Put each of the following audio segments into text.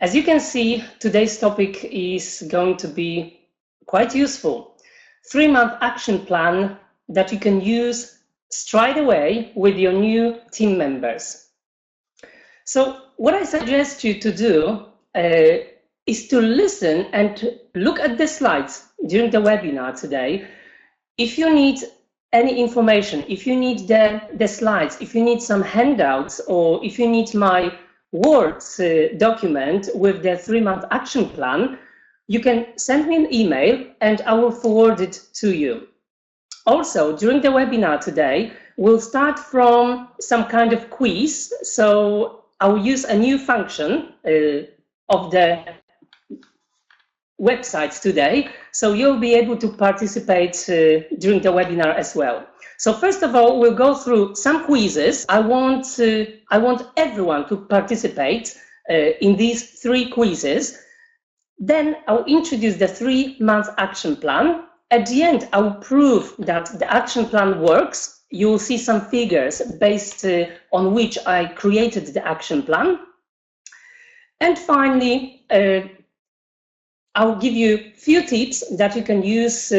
As you can see, today's topic is going to be quite useful. 3-month action plan that you can use straight away with your new team members. So what I suggest you to do is to listen and look at the slides during the webinar today. If you need any information, if you need the slides, if you need some handouts, or if you need my Word document with the 3-month action plan, you can send me an email and I will forward it to you. Also, during the webinar today, we'll start from some kind of quiz. So I'll use a new function of the websites today, so you'll be able to participate during the webinar as well. So first of all, we'll go through some quizzes. I want everyone to participate in these 3 quizzes. Then I'll introduce the 3-month action plan. At the end, I will prove that the action plan works. You will see some figures based on which I created the action plan. And finally, I'll give you a few tips that you can use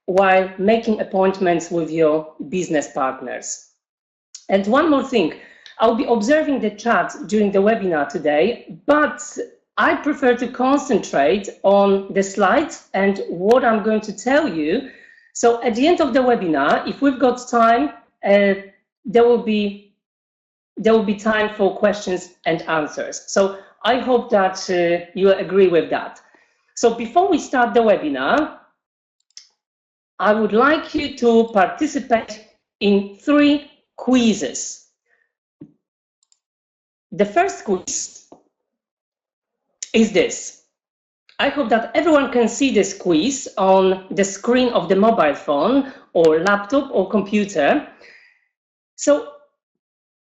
while making appointments with your business partners. And one more thing, I'll be observing the chat during the webinar today, but I prefer to concentrate on the slides and what I'm going to tell you. So at the end of the webinar, if we've got time, there will be time for questions and answers. So I hope that you agree with that. So before we start the webinar, I would like you to participate in 3 quizzes. The first quiz is this. I hope that everyone can see this quiz on the screen of the mobile phone or laptop or computer. So,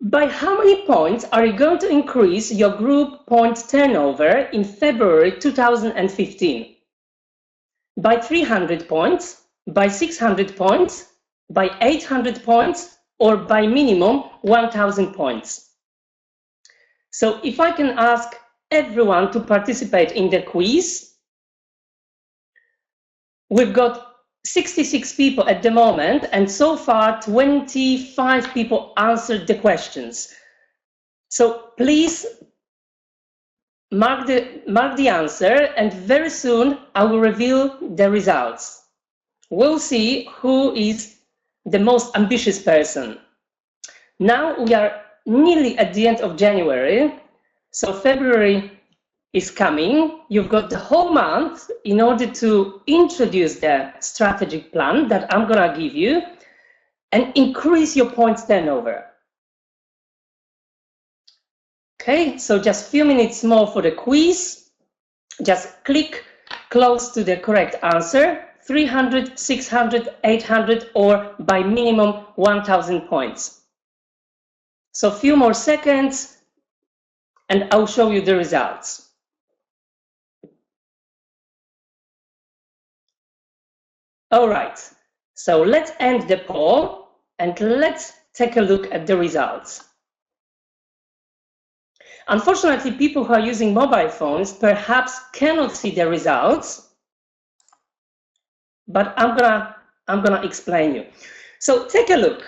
by how many points are you going to increase your group point turnover in February 2015? By 300 points, by 600 points, by 800 points, or by minimum 1,000 points? So if I can ask everyone to participate in the quiz, we've got 66 people at the moment, and so far 25 people answered the questions. So please mark the answer, and very soon I will reveal the results. We'll see who is the most ambitious person. Now we are nearly at the end of January, so February is coming. You've got the whole month in order to introduce the strategic plan that I'm gonna give you and increase your points turnover. Okay, so just a few minutes more for the quiz. Just click close to the correct answer, 300, 600, 800, or by minimum 1,000 points. So a few more seconds and I'll show you the results. All right, so let's end the poll and let's take a look at the results. Unfortunately, people who are using mobile phones perhaps cannot see the results, but I'm gonna explain you. So take a look.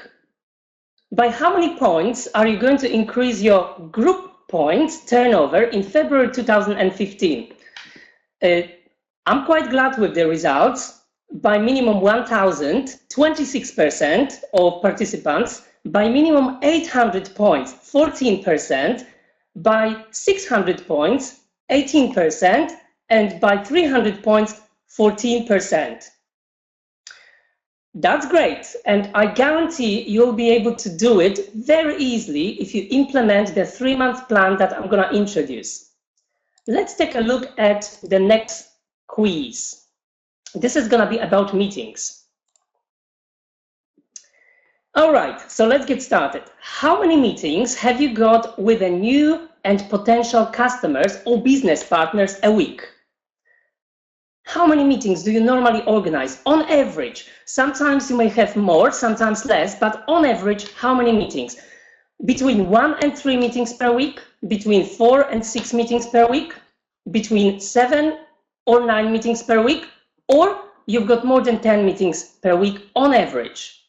By how many points are you going to increase your group points turnover in February 2015? I'm quite glad with the results. By minimum 1,000, 26% of participants. By minimum 800 points, 14%. By 600 points, 18%. And by 300 points, 14%. That's great, and I guarantee you'll be able to do it very easily if you implement the 3-month plan that I'm going to introduce. Let's take a look at the next quiz. This is going to be about meetings. All right, so let's get started. How many meetings have you got with the new and potential customers or business partners a week? How many meetings do you normally organize on average? Sometimes you may have more, sometimes less, but on average, how many meetings? Between 1 and 3 meetings per week, between 4 and 6 meetings per week, between 7 or 9 meetings per week, or you've got more than 10 meetings per week on average.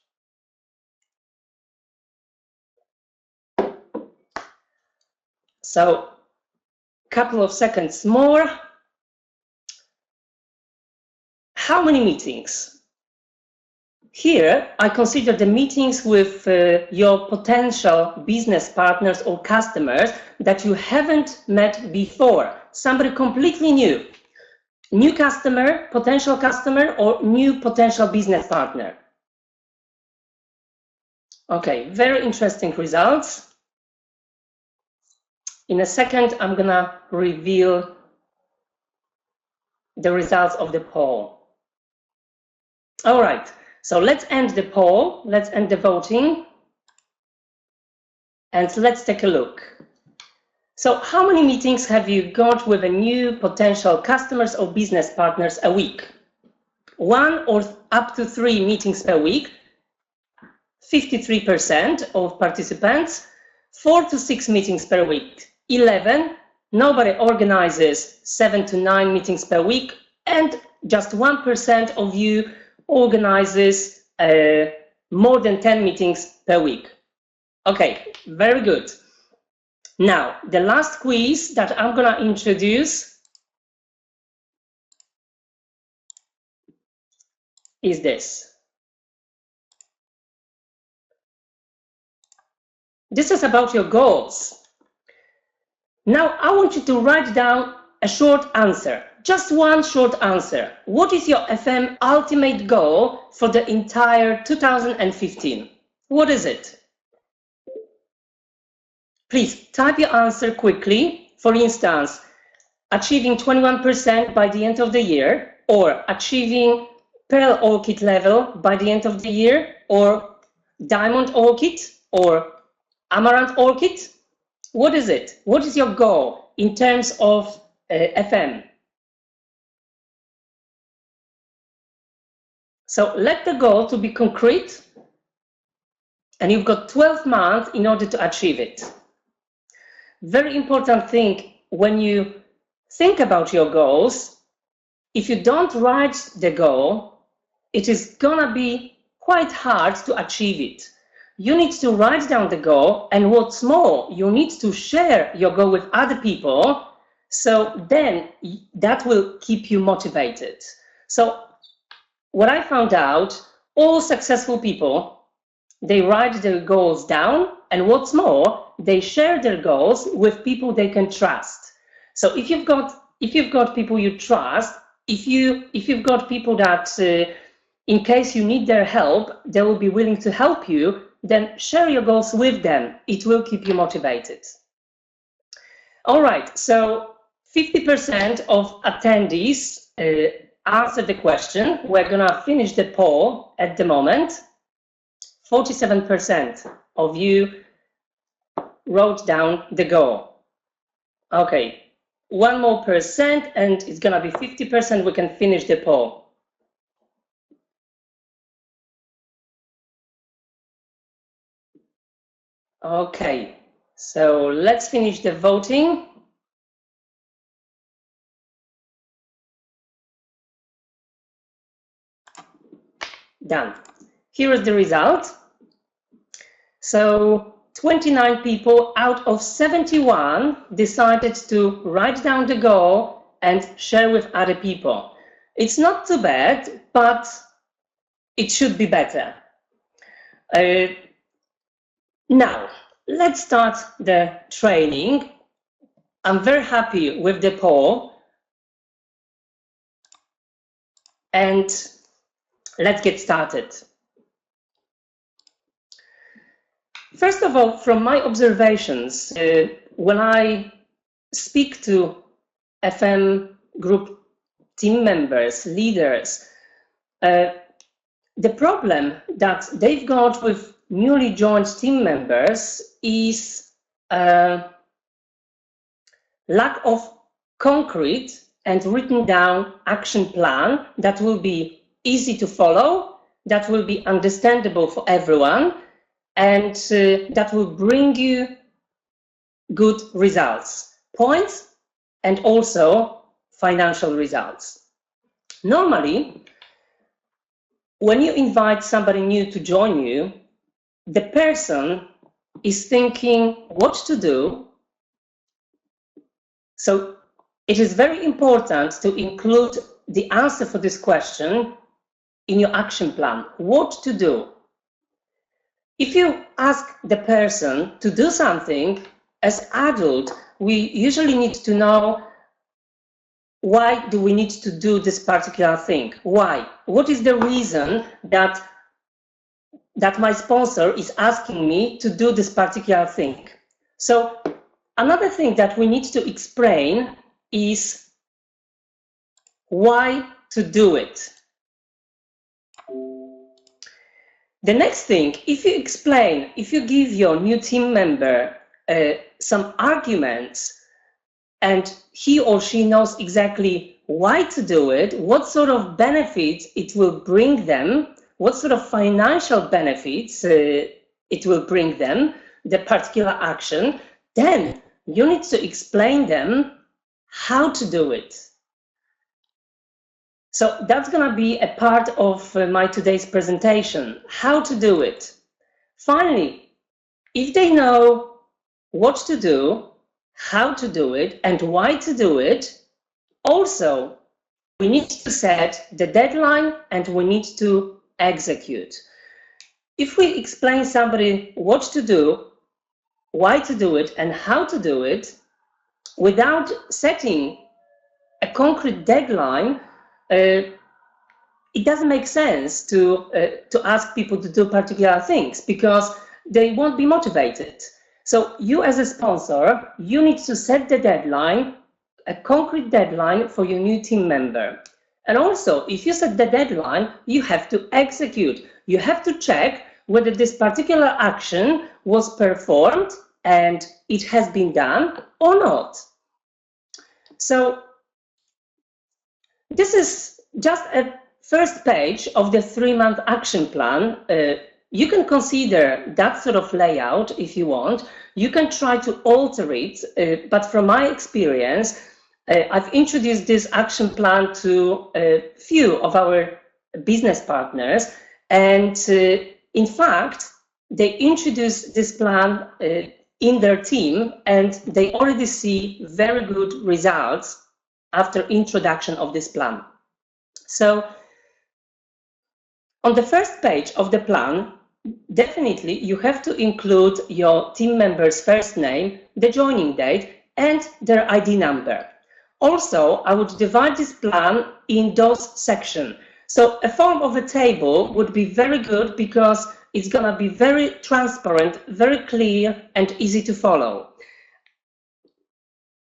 So, couple of seconds more. How many meetings? Here, I consider the meetings with your potential business partners or customers that you haven't met before. Somebody completely new. New customer, potential customer, or new potential business partner. Okay, very interesting results. In a second, I'm gonna reveal the results of the poll. All right, so let's end the poll, let's end the voting, and let's take a look. So how many meetings have you got with a new potential customers or business partners a week? 1 or up to 3 meetings per week, 53% of participants. 4 to 6 meetings per week, 11. Nobody organizes 7 to 9 meetings per week, and just 1% of you organizes more than 10 meetings per week. Okay, very good. Now, the last quiz that I'm gonna introduce is this. This is about your goals. Now, I want you to write down a short answer, just one short answer. What is your FM ultimate goal for the entire 2015? What is it? Please type your answer quickly. For instance, achieving 21% by the end of the year, or achieving Pearl Orchid level by the end of the year, or Diamond Orchid, or Amaranth Orchid. What is it? What is your goal in terms of FM? So let the goal to be concrete, and you've got 12 months in order to achieve it. Very important thing when you think about your goals, if you don't write the goal, it is gonna be quite hard to achieve it. You need to write down the goal, and what's more, you need to share your goal with other people, so then that will keep you motivated. So what I found out, all successful people, they write their goals down, and what's more, they share their goals with people they can trust. So if you've got people you trust, if you've got people that in case you need their help, they will be willing to help you, then share your goals with them. It will keep you motivated. All right, so 50% of attendees answered the question. We're gonna finish the poll at the moment. 47% of you wrote down the goal. Okay, 1 more percent and it's gonna be 50%. We can finish the poll. Okay, so let's finish the voting. Done. Here is the result. So 29 people out of 71 decided to write down the goal and share with other people. It's not too bad, but it should be better. Now, let's start the training. I'm very happy with the poll. And let's get started. First of all, from my observations, when I speak to FM group team members, leaders, the problem that they've got with newly joined team members is lack of concrete and written down action plan that will be easy to follow, that will be understandable for everyone, and that will bring you good results, points, and also financial results. Normally, when you invite somebody new to join you, the person is thinking what to do. So it is very important to include the answer for this question in your action plan. What to do? If you ask the person to do something, as adult, we usually need to know, why do we need to do this particular thing? Why? What is the reason that my sponsor is asking me to do this particular thing? So another thing that we need to explain is why to do it. The next thing, if you give your new team member some arguments, and he or she knows exactly why to do it, what sort of benefits it will bring them, what sort of financial benefits it will bring them, the particular action, then you need to explain them how to do it. So that's going to be a part of my today's presentation, how to do it. Finally, if they know what to do, how to do it, and why to do it, also we need to set the deadline and we need to execute. If we explain somebody what to do, why to do it, and how to do it, without setting a concrete deadline, it doesn't make sense to ask people to do particular things, because they won't be motivated. So you as a sponsor, you need to set the deadline, a concrete deadline for your new team member. And also, if you set the deadline, you have to execute. You have to check whether this particular action was performed and it has been done or not. So this is just a first page of the 3-month action plan. You can consider that sort of layout if you want. You can try to alter it, but from my experience, I've introduced this action plan to a few of our business partners, and in fact, they introduced this plan in their team, and they already see very good results after introduction of this plan. So on the first page of the plan, definitely you have to include your team member's first name, the joining date, and their ID number. Also, I would divide this plan in those sections. So a form of a table would be very good, because it's going to be very transparent, very clear, and easy to follow.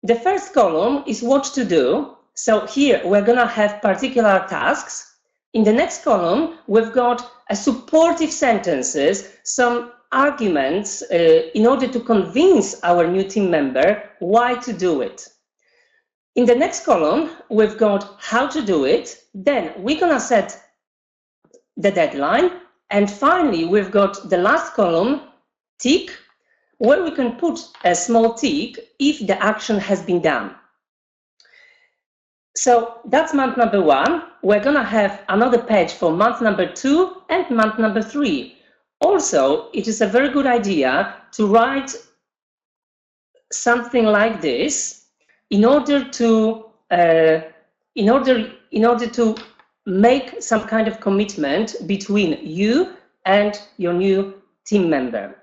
The first column is what to do. So here we're going to have particular tasks. In the next column, we've got a supportive sentences, some arguments in order to convince our new team member why to do it. In the next column, we've got how to do it. Then we're going to set the deadline. And finally, we've got the last column, tick, where we can put a small tick if the action has been done. So that's month number 1. We're going to have another page for month number 2 and month number 3. Also, it is a very good idea to write something like this in order to make some kind of commitment between you and your new team member.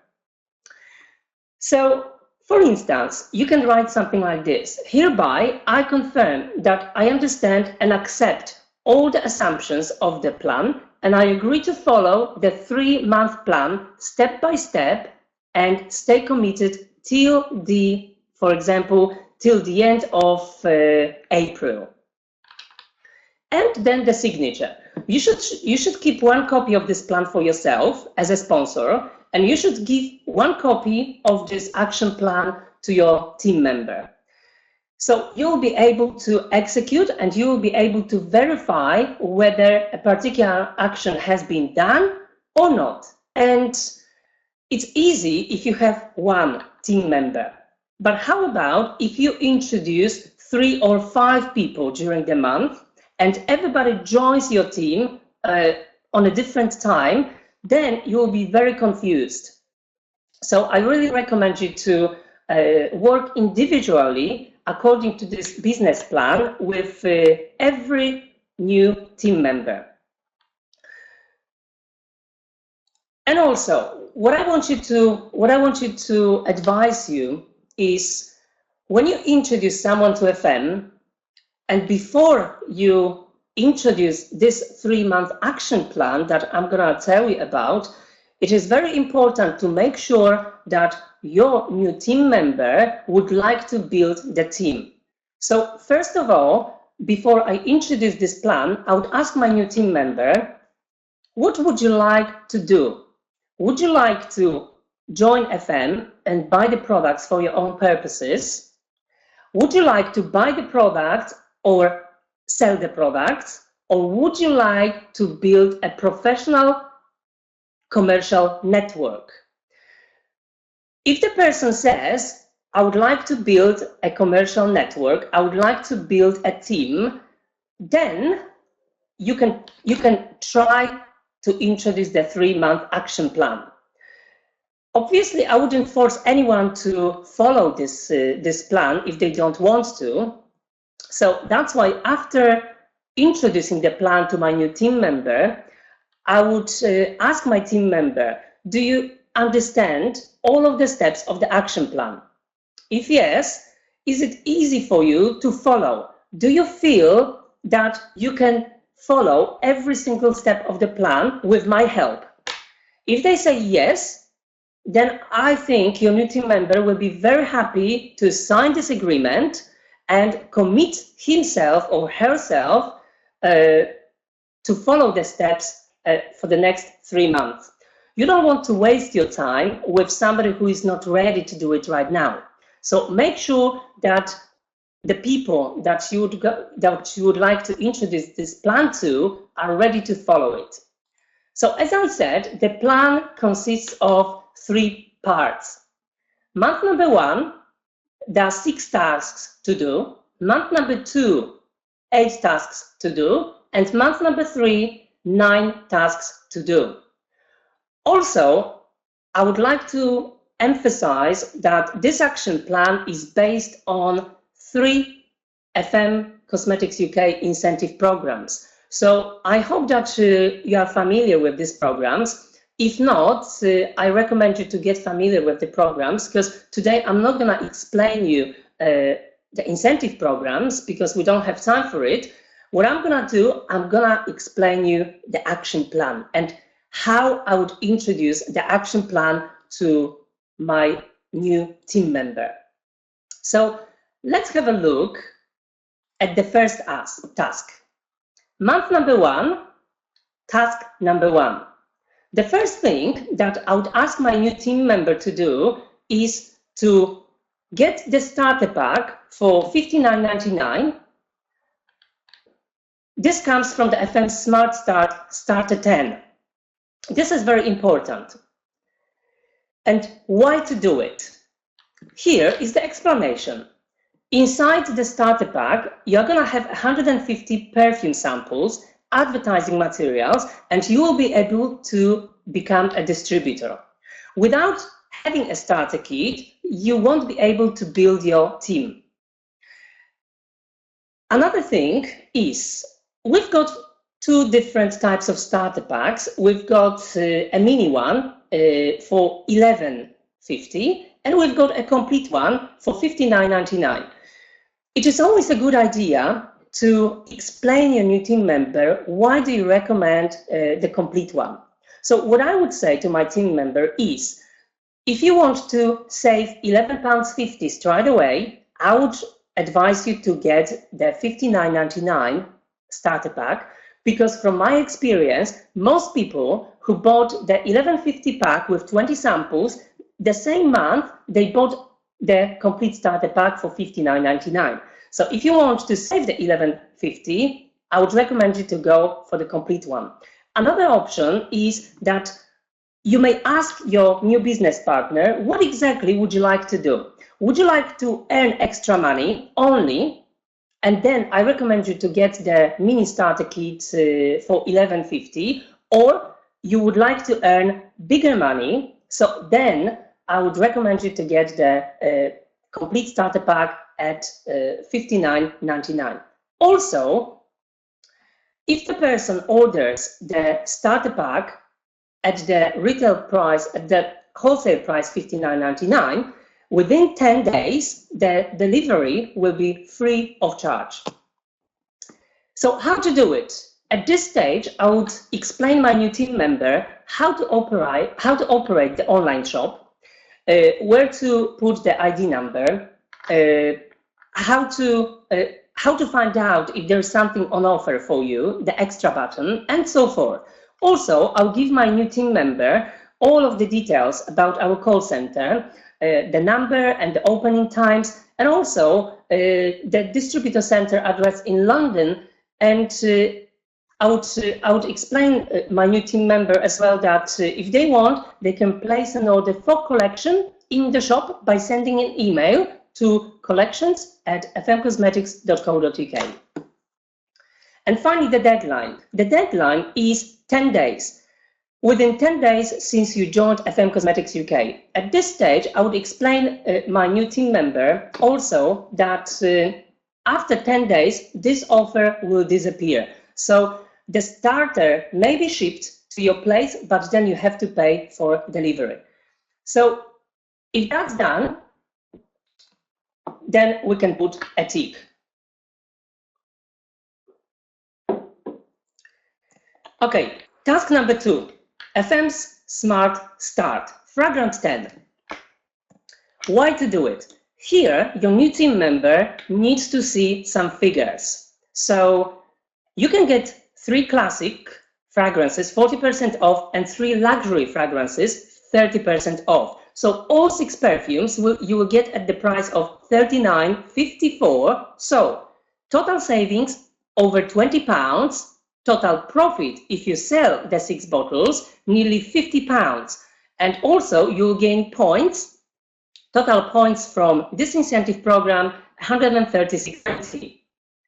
So, for instance, you can write something like this. Hereby, I confirm that I understand and accept all the assumptions of the plan, and I agree to follow the 3-month plan step by step and stay committed till the, for example, till the end of April. And then the signature. You should keep one copy of this plan for yourself as a sponsor, and you should give one copy of this action plan to your team member. So you'll be able to execute and you will be able to verify whether a particular action has been done or not. And it's easy if you have one team member. But how about if you introduce 3 or 5 people during the month and everybody joins your team on a different time, then you will be very confused. So I really recommend you to work individually according to this business plan with every new team member. And also, what I want you to advise you is, when you introduce someone to FM, and before you introduce this 3-month action plan that I'm gonna tell you about, it is very important to make sure that your new team member would like to build the team. So first of all, before I introduce this plan, I would ask my new team member, what would you like to do? Would you like to join FM and buy the products for your own purposes? Would you like to buy the product or sell the product? Or would you like to build a professional commercial network? If the person says, I would like to build a commercial network, I would like to build a team, then you can try to introduce the 3-month action plan. Obviously, I wouldn't force anyone to follow this plan if they don't want to. So that's why after introducing the plan to my new team member, I would ask my team member, do you understand all of the steps of the action plan? If yes, is it easy for you to follow? Do you feel that you can follow every single step of the plan with my help? If they say yes, then I think your new team member will be very happy to sign this agreement and commit himself or herself to follow the steps for the next 3 months. You don't want to waste your time with somebody who is not ready to do it right now. So make sure that the people that you would like to introduce this plan to are ready to follow it. So as I said, the plan consists of 3 parts. Month number 1, there are 6 tasks to do. Month number 2, 8 tasks to do. And month number 3, 9 tasks to do. Also, I would like to emphasize that this action plan is based on 3 FM Cosmetics UK incentive programs. So I hope that you are familiar with these programs. If not, I recommend you to get familiar with the programs, because today I'm not going to explain you the incentive programs because we don't have time for it. What I'm going to do, I'm going to explain you the action plan and how I would introduce the action plan to my new team member. So let's have a look at the first task. Month number 1, task number 1. The first thing that I would ask my new team member to do is to get the starter pack for $59.99. This comes from the FM Smart Start Starter 10. This is very important. And why to do it? Here is the explanation. Inside the starter pack, you're going to have 150 perfume samples, advertising materials, and you will be able to become a distributor. Without having a starter kit, you won't be able to build your team. Another thing is, we've got 2 different types of starter packs. We've got a mini one for $11.50, and we've got a complete one for $59.99. It is always a good idea to explain your new team member why do you recommend the complete one. So what I would say to my team member is, if you want to save £11.50 straight away, I would advise you to get the $59.99 starter pack, because from my experience, most people who bought the $11.50 pack with 20 samples, the same month they bought the complete starter pack for $59.99. So if you want to save the $11.50, I would recommend you to go for the complete one. Another option is that you may ask your new business partner, what exactly would you like to do? would you like to earn extra money only? And then I recommend you to get the mini starter kit for 11.50, or you would like to earn bigger money. So then I would recommend you to get the complete starter pack at 59.99. Also, if the person orders the starter pack at the retail price, at the wholesale price 59.99, within 10 days, the delivery will be free of charge. So how to do it? At this stage, I would explain my new team member how to operate the online shop, where to put the ID number, how to find out if there's something on offer for you, the extra button, and so forth. Also, I'll give my new team member all of the details about our call center, the number and the opening times, and also the distributor center address in London. And I would explain my new team member as well that if they want, they can place an order for collection in the shop by sending an email to collections@fmcosmetics.co.uk. And finally, the deadline. The deadline is 10 days. Within 10 days since you joined FM Cosmetics UK. At this stage, I would explain my new team member also that after 10 days, this offer will disappear. So the starter may be shipped to your place, but then you have to pay for delivery. So if that's done, then we can put a tick. Okay, task number 2. FM's Smart Start, Fragrance 10. Why to do it? Here, your new team member needs to see some figures. So you can get 3 classic fragrances, 40% off, and 3 luxury fragrances, 30% off. So all 6 perfumes you will get at the price of £39.54. So total savings over £20. Total profit, if you sell the 6 bottles, nearly £50. And also you'll gain points, total points from this incentive program, 136.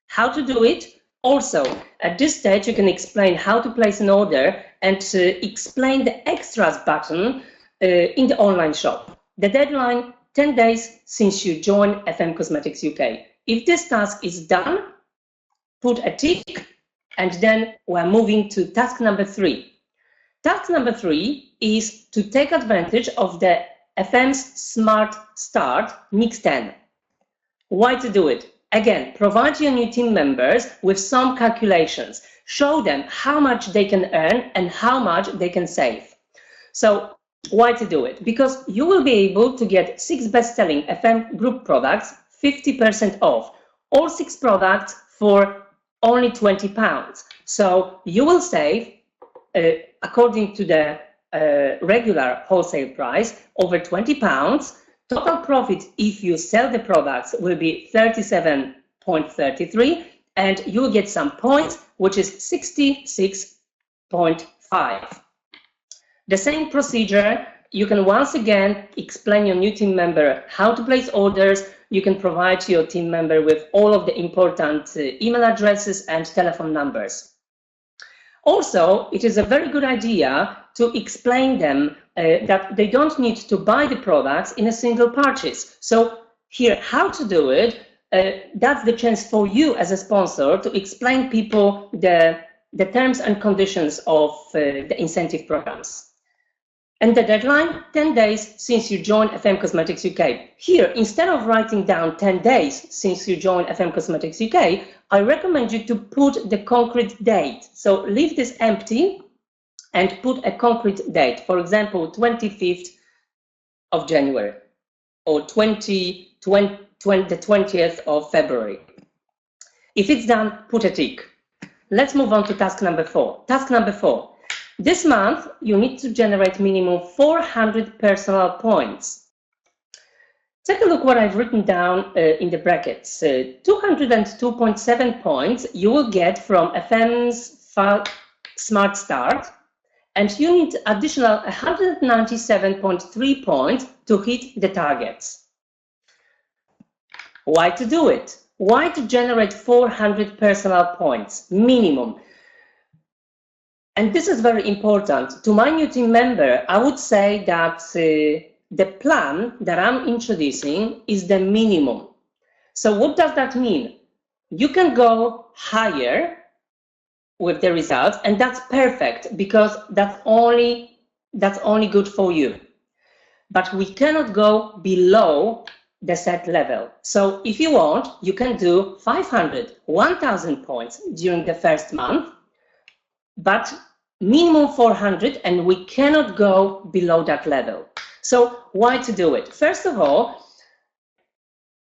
How to do it? Also, at this stage, you can explain how to place an order and explain the extras button in the online shop. The deadline, 10 days since you joined FM Cosmetics UK. If this task is done, put a tick. And then we're moving to task number 3. Task number 3 is to take advantage of the FM's Smart Start Mix 10. Why to do it? Again, provide your new team members with some calculations. Show them how much they can earn and how much they can save. So why to do it? Because you will be able to get 6 best-selling FM group products, 50% off. All 6 products for only £20. So you will save, according to the regular wholesale price, over £20. Total profit if you sell the products will be 37.33, and you will get some points, which is 66.5. The same procedure, you can once again explain your new team member how to place orders. You can provide your team member with all of the important email addresses and telephone numbers. Also, it is a very good idea to explain them that they don't need to buy the products in a single purchase. So here, how to do it, that's the chance for you as a sponsor to explain people the terms and conditions of the incentive programs. And the deadline, 10 days since you joined FM Cosmetics UK. Here, instead of writing down 10 days since you joined FM Cosmetics UK, I recommend you to put the concrete date. So leave this empty and put a concrete date. For example, 25th of January or the 20th of February. If it's done, put a tick. Let's move on to task number 4. Task number 4. This month, you need to generate minimum 400 personal points. Take a look what I've written down in the brackets. 202.7 points you will get from FM's Smart Start, and you need additional 197.3 points to hit the targets. Why to do it? Why to generate 400 personal points minimum? And this is very important. To my new team member, I would say that the plan that I'm introducing is the minimum. So what does that mean? You can go higher with the results, and that's perfect because that's only good for you. But we cannot go below the set level. So if you want, you can do 500, 1000 points during the first month, but minimum 400, and we cannot go below that level. So why to do it? First of all,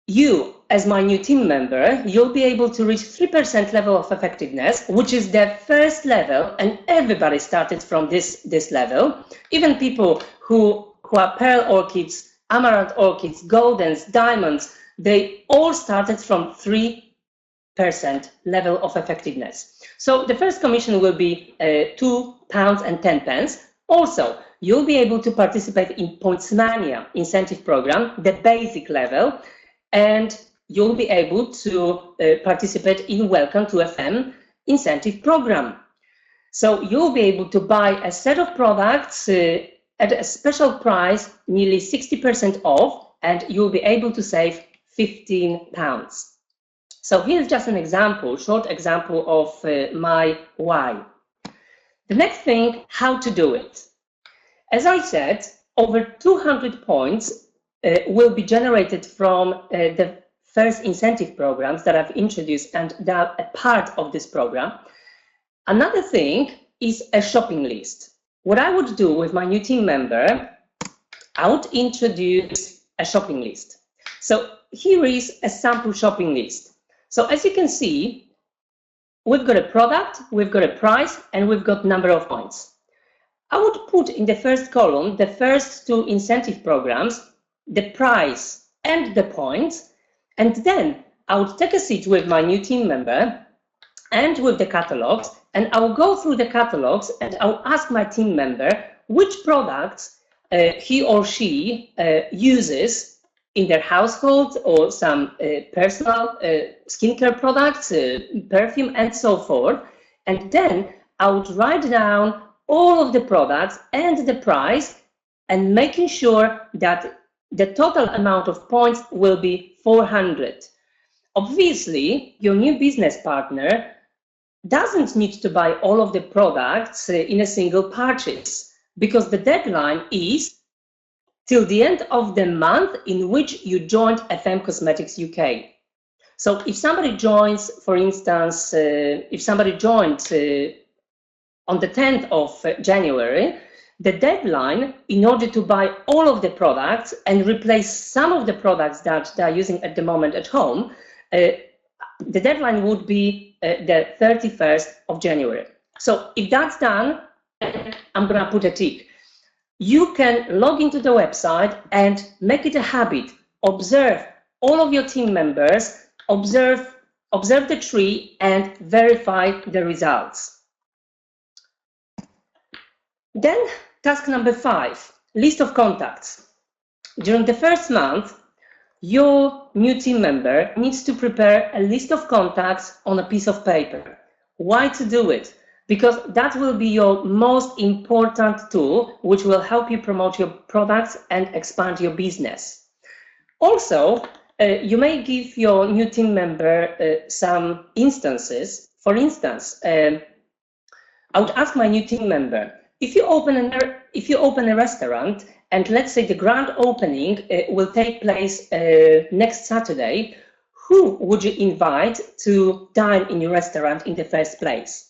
you, as my new team member, you'll be able to reach 3% level of effectiveness, which is the first level, and everybody started from this level. Even people who are pearl orchids, amaranth orchids, goldens, diamonds, they all started from 3% level of effectiveness. So the first commission will be £2.10. Also, you'll be able to participate in Pointsmania incentive program, the basic level, and you'll be able to participate in Welcome to FM incentive program. So you'll be able to buy a set of products at a special price, nearly 60% off, and you'll be able to save £15. So here's just an example, short example of my why. The next thing, how to do it. As I said, over 200 points will be generated from the first incentive programs that I've introduced and that are a part of this program. Another thing is a shopping list. What I would do with my new team member, I would introduce a shopping list. So here is a sample shopping list. So as you can see, we've got a product, we've got a price, and we've got number of points. I would put in the first column the first two incentive programs, the price and the points, and then I would take a seat with my new team member and with the catalogs, and I will go through the catalogs and I'll ask my team member which products he or she uses in their household, or some personal skincare products, perfume, and so forth. And then I would write down all of the products and the price, and making sure that the total amount of points will be 400. Obviously, your new business partner doesn't need to buy all of the products in a single purchase, because the deadline is till the end of the month in which you joined FM Cosmetics UK. So if somebody joins, for instance, if somebody joined on the 10th of January, the deadline in order to buy all of the products and replace some of the products that they are using at the moment at home, the deadline would be the 31st of January. So if that's done, I'm going to put a tick. You can log into the website and make it a habit. Observe all of your team members, observe the tree, and verify the results. Then task number 5, list of contacts. During the first month, your new team member needs to prepare a list of contacts on a piece of paper. Why to do it? Because that will be your most important tool, which will help you promote your products and expand your business. Also, you may give your new team member some instances. For instance, I would ask my new team member, if you open a restaurant, and let's say the grand opening will take place next Saturday, who would you invite to dine in your restaurant in the first place?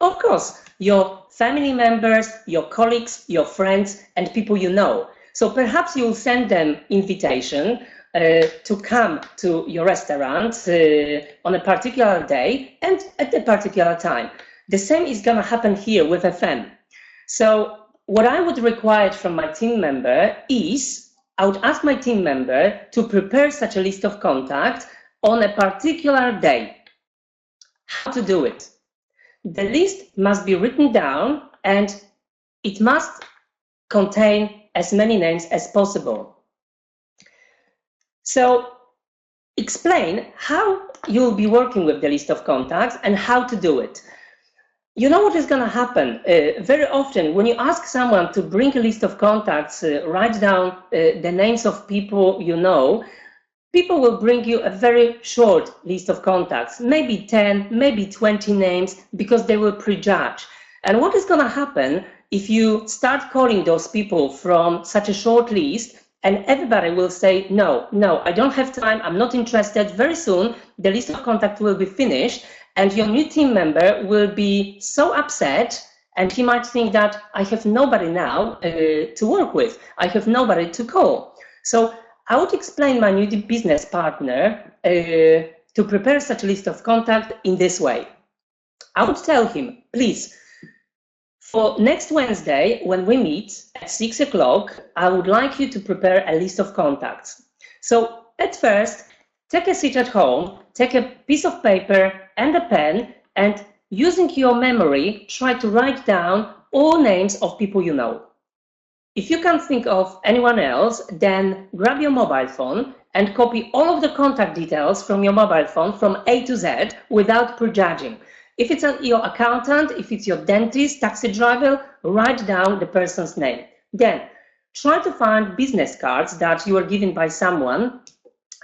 Of course, your family members, your colleagues, your friends, and people you know. So perhaps you'll send them invitation to come to your restaurant on a particular day and at a particular time. The same is going to happen here with FM. So what I would require from my team member is, I would ask my team member to prepare such a list of contacts on a particular day. How to do it? The list must be written down and it must contain as many names as possible. So explain how you'll be working with the list of contacts and how to do it. You know what is going to happen? Very often, when you ask someone to bring a list of contacts, write down the names of people you know, people will bring you a very short list of contacts, maybe 10, maybe 20 names, because they will prejudge. And what is going to happen if you start calling those people from such a short list, and everybody will say, no, I don't have time, I'm not interested. Very soon, the list of contacts will be finished, and your new team member will be so upset, and he might think that I have nobody now to work with. I have nobody to call. So I would explain my new business partner to prepare such a list of contacts in this way. I would tell him, please, for next Wednesday, when we meet at 6 o'clock, I would like you to prepare a list of contacts. So at first, take a seat at home, take a piece of paper and a pen, and using your memory, try to write down all names of people you know. If you can't think of anyone else, then grab your mobile phone and copy all of the contact details from your mobile phone from A to Z without prejudging. If it's your accountant, if it's your dentist, taxi driver, write down the person's name. Then try to find business cards that you were given by someone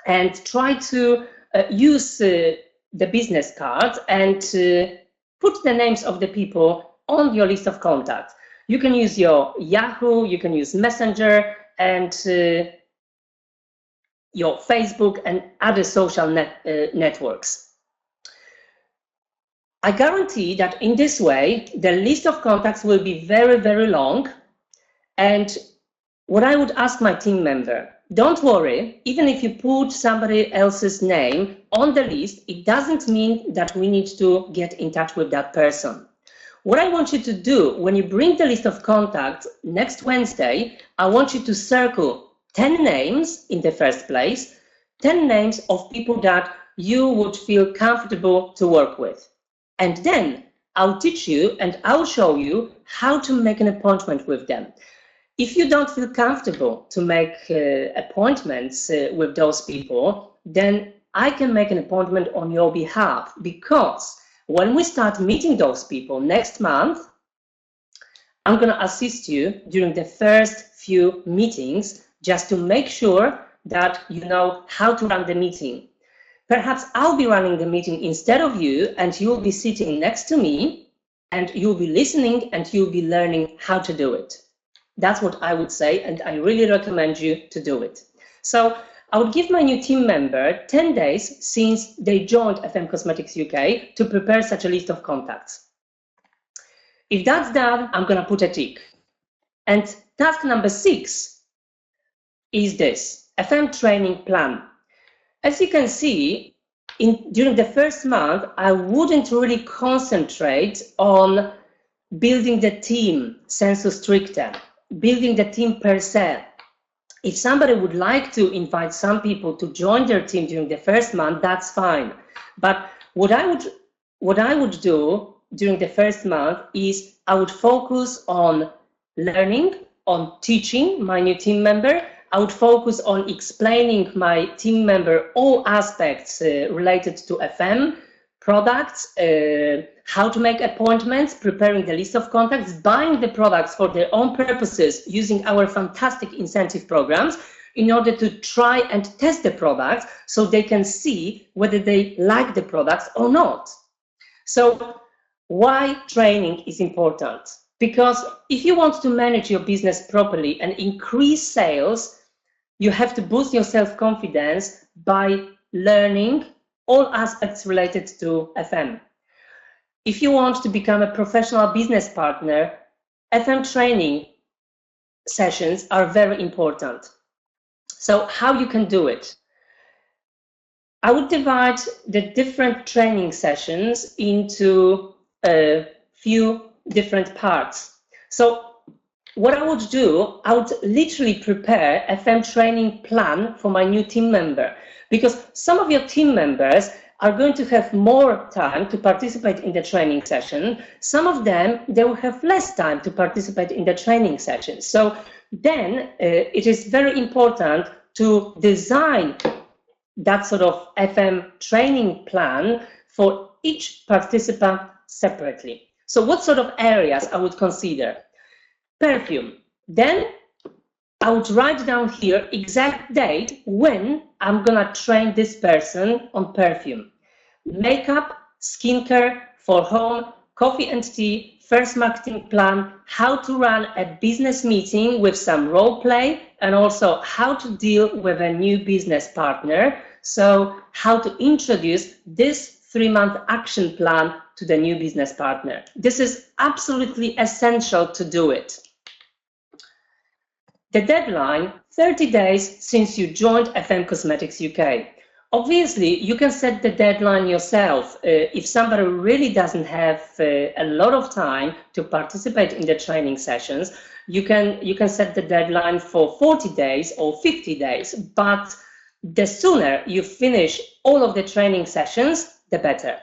and try to use the business cards and put the names of the people on your list of contacts. You can use your Yahoo, you can use Messenger, and your Facebook and other social networks. I guarantee that in this way, the list of contacts will be very, very long. And what I would ask my team member, don't worry, even if you put somebody else's name on the list, it doesn't mean that we need to get in touch with that person. What I want you to do when you bring the list of contacts next Wednesday, I want you to circle 10 names in the first place, 10 names of people that you would feel comfortable to work with. And then I'll teach you and I'll show you how to make an appointment with them. If you don't feel comfortable to make appointments with those people, then I can make an appointment on your behalf, because when we start meeting those people next month, I'm going to assist you during the first few meetings just to make sure that you know how to run the meeting. Perhaps I'll be running the meeting instead of you, and you'll be sitting next to me, and you'll be listening, and you'll be learning how to do it. That's what I would say, and I really recommend you to do it. So I would give my new team member 10 days since they joined FM Cosmetics UK to prepare such a list of contacts. If that's done, I'm going to put a tick. And task number 6 is this, FM training plan. As you can see, during the first month, I wouldn't really concentrate on building the team sensu stricto, building the team per se. If somebody would like to invite some people to join their team during the first month, that's fine. But what I would do during the first month is I would focus on learning, on teaching my new team member. I would focus on explaining my team member all aspects related to FM, products, how to make appointments, preparing the list of contacts, buying the products for their own purposes, using our fantastic incentive programs in order to try and test the products so they can see whether they like the products or not. So why training is important? Because if you want to manage your business properly and increase sales, you have to boost your self-confidence by learning all aspects related to FM. If you want to become a professional business partner, FM training sessions are very important. So how you can do it? I would divide the different training sessions into a few different parts. So what I would do, I would literally prepare a FM training plan for my new team member, because some of your team members are going to have more time to participate in the training session. Some of them, they will have less time to participate in the training session. So then it is very important to design that sort of FM training plan for each participant separately. So what sort of areas I would consider? Perfume. Then I would write down here exact date when I'm gonna train this person on perfume. Makeup, skincare, for home, coffee and tea, first marketing plan, how to run a business meeting with some role play, and also how to deal with a new business partner. So how to introduce this 3-month action plan to the new business partner. This is absolutely essential to do it. The deadline, 30 days since you joined FM Cosmetics UK. Obviously, you can set the deadline yourself. If somebody really doesn't have a lot of time to participate in the training sessions, you can set the deadline for 40 days or 50 days. But the sooner you finish all of the training sessions, the better.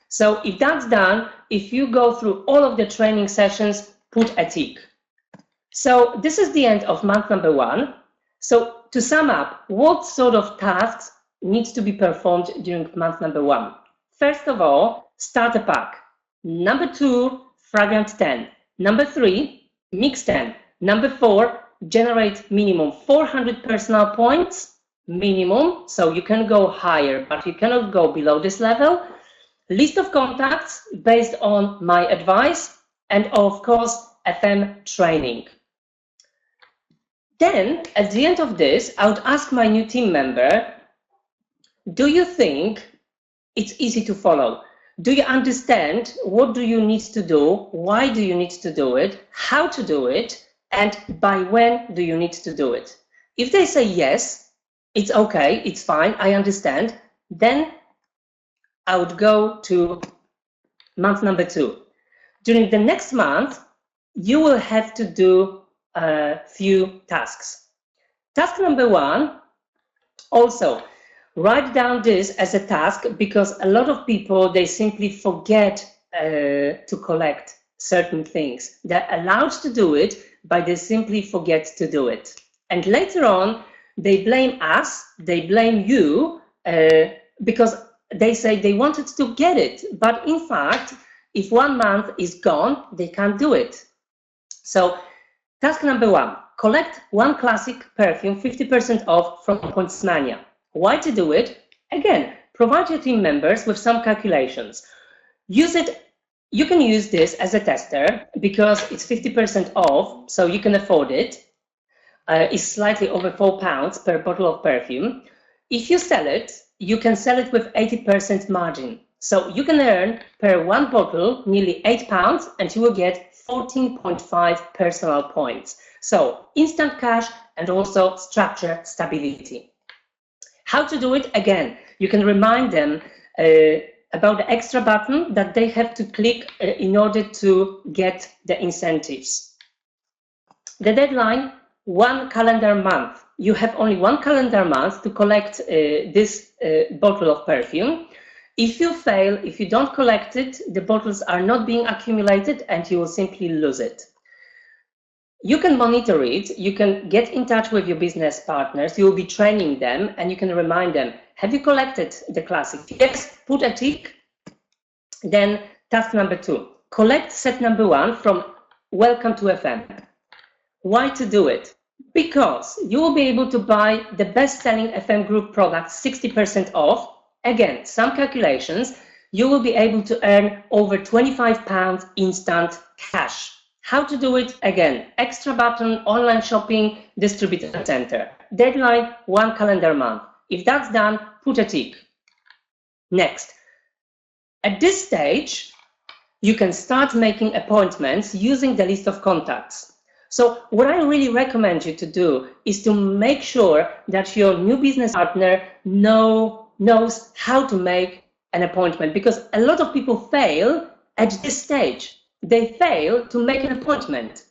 So if that's done, if you go through all of the training sessions, put a tick. So this is the end of month number 1. So to sum up, what sort of tasks needs to be performed during month number 1? First of all, start a pack. Number 2, fragrant 10. Number 3, mix 10. Number 4, generate minimum 400 personal points, minimum, so you can go higher, but you cannot go below this level. List of contacts based on my advice, and of course, FM training. Then, at the end of this, I would ask my new team member, do you think it's easy to follow? Do you understand what do you need to do? Why do you need to do it? How to do it? And by when do you need to do it? If they say yes, it's okay, it's fine, I understand, then I would go to month number 2. During the next month, you will have to do a few tasks. Task number 1, also write down this as a task, because a lot of people, they simply forget to collect certain things. They're allowed to do it, but they simply forget to do it. And later on, they blame us, they blame you, because they say they wanted to get it. But in fact, if 1 month is gone, they can't do it. So task number 1, collect 1 classic perfume 50% off from Pointsmania. Why to do it? Again, provide your team members with some calculations. Use it. You can use this as a tester because it's 50% off, so you can afford it. It's slightly over £4 per bottle of perfume. If you sell it, you can sell it with 80% margin. So you can earn per 1 bottle nearly £8, and you will get 14.5 personal points. So instant cash and also structure stability. How to do it? Again, you can remind them about the extra button that they have to click in order to get the incentives. The deadline, 1 calendar month. You have only 1 calendar month to collect this bottle of perfume. If you fail, if you don't collect it, the bottles are not being accumulated and you will simply lose it. You can monitor it, you can get in touch with your business partners, you will be training them, and you can remind them, have you collected the classic? Yes, put a tick. Then task number 2, collect set number 1 from Welcome to FM. Why to do it? Because you will be able to buy the best-selling FM group products 60% off. Again, some calculations, you will be able to earn over £25 instant cash. How to do it? Again, extra button, online shopping, distributor center. Deadline, 1 calendar month. If that's done, put a tick. Next, at this stage, you can start making appointments using the list of contacts. So what I really recommend you to do is to make sure that your new business partner knows how to make an appointment, because a lot of people fail at this stage. They fail to make an appointment.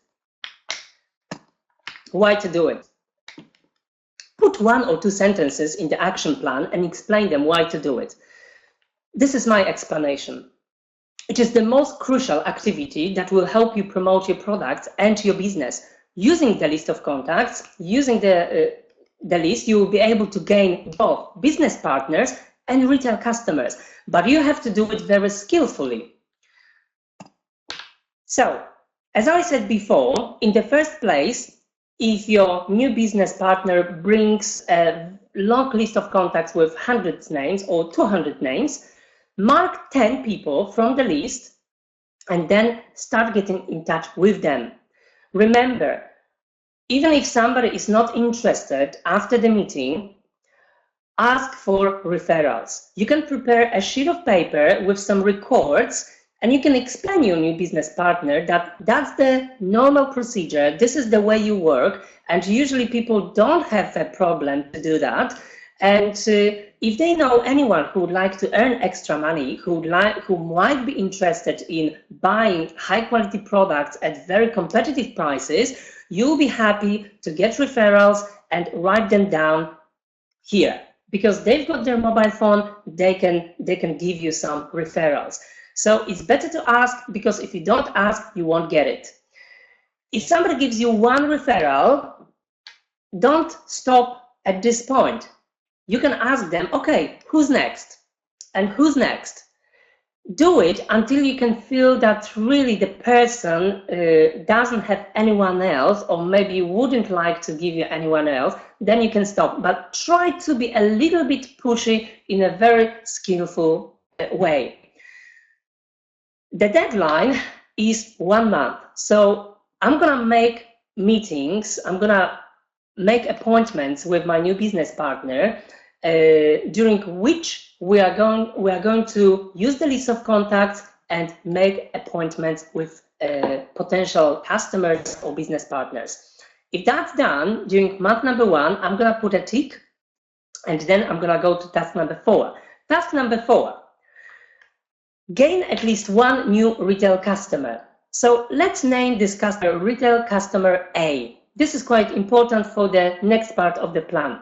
Why to do it? Put 1 or 2 sentences in the action plan and explain them why to do it. This is my explanation. It is the most crucial activity that will help you promote your products and your business, using the list of contacts, using the the list, you will be able to gain both business partners and retail customers, but you have to do it very skillfully. So, as I said before, in the first place, if your new business partner brings a long list of contacts with 100 names or 200 names, mark 10 people from the list and then start getting in touch with them. Remember, even if somebody is not interested after the meeting, ask for referrals. You can prepare a sheet of paper with some records, and you can explain your new business partner that that's the normal procedure, this is the way you work, and usually people don't have a problem to do that. And if they know anyone who would like to earn extra money, who might be interested in buying high quality products at very competitive prices, you'll be happy to get referrals and write them down here, because they've got their mobile phone, they can give you some referrals. So it's better to ask, because if you don't ask, you won't get it. If somebody gives you one referral, don't stop at this point. You can ask them, okay, who's next? And who's next? Do it until you can feel that really the person doesn't have anyone else, or maybe wouldn't like to give you anyone else, then you can stop. But try to be a little bit pushy in a very skillful way. The deadline is 1 month. So I'm gonna make meetings, I'm gonna make appointments with my new business partner, during which we are going to use the list of contacts and make appointments with potential customers or business partners. If that's done during month number 1, I'm gonna put a tick, and then I'm gonna go to task number 4. Task number 4, gain at least one new retail customer. So let's name this customer retail customer A. This is quite important for the next part of the plan.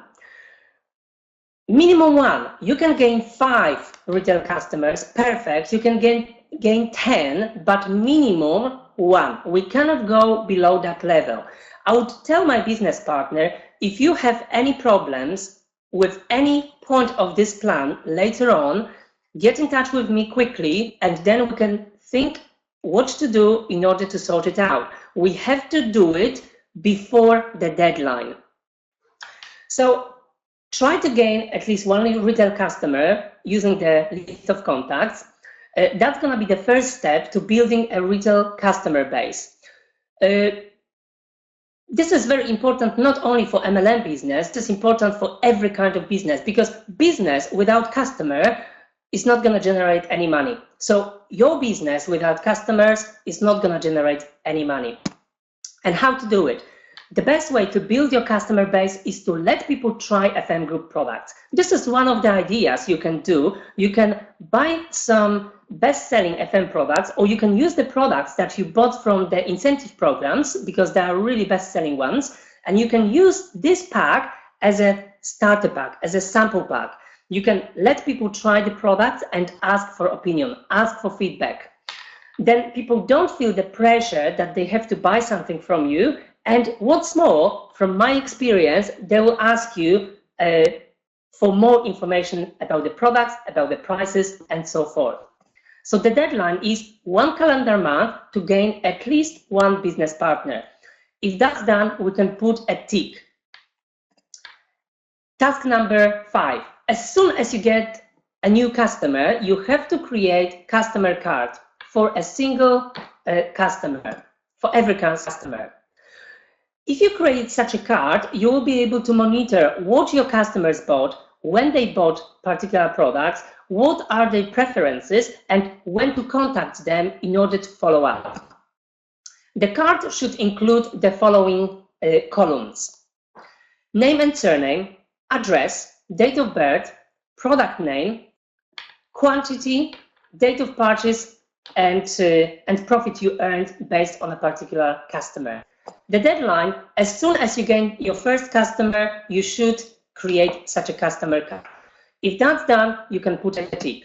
Minimum 1, you can gain 5 retail customers, perfect. You can gain 10, but minimum 1. We cannot go below that level. I would tell my business partner, if you have any problems with any point of this plan later on, get in touch with me quickly, and then we can think what to do in order to sort it out. We have to do it before the deadline. So try to gain at least one retail customer using the list of contacts. That's going to be the first step to building a retail customer base. This is very important not only for MLM business, this is important for every kind of business, because business without customer is not going to generate any money. So your business without customers is not going to generate any money. And how to do it? The best way to build your customer base is to let people try FM Group products. This is one of the ideas you can do. You can buy some best-selling FM products, or you can use the products that you bought from the incentive programs, because they are really best-selling ones, and you can use this pack as a starter pack, as a sample pack. You can let people try the products and ask for opinion, ask for feedback. Then people don't feel the pressure that they have to buy something from you. And what's more, from my experience, they will ask you for more information about the products, about the prices, and so forth. So the deadline is 1 calendar month to gain at least one business partner. If that's done, we can put a tick. Task number 5. As soon as you get a new customer, you have to create customer card for a single customer, for every customer. If you create such a card, you will be able to monitor what your customers bought, when they bought particular products, what are their preferences, and when to contact them in order to follow up. The card should include the following columns: name and surname, address, date of birth, product name, quantity, date of purchase, and profit you earned based on a particular customer. The deadline, as soon as you gain your first customer, you should create such a customer card. If that's done, you can put a tick.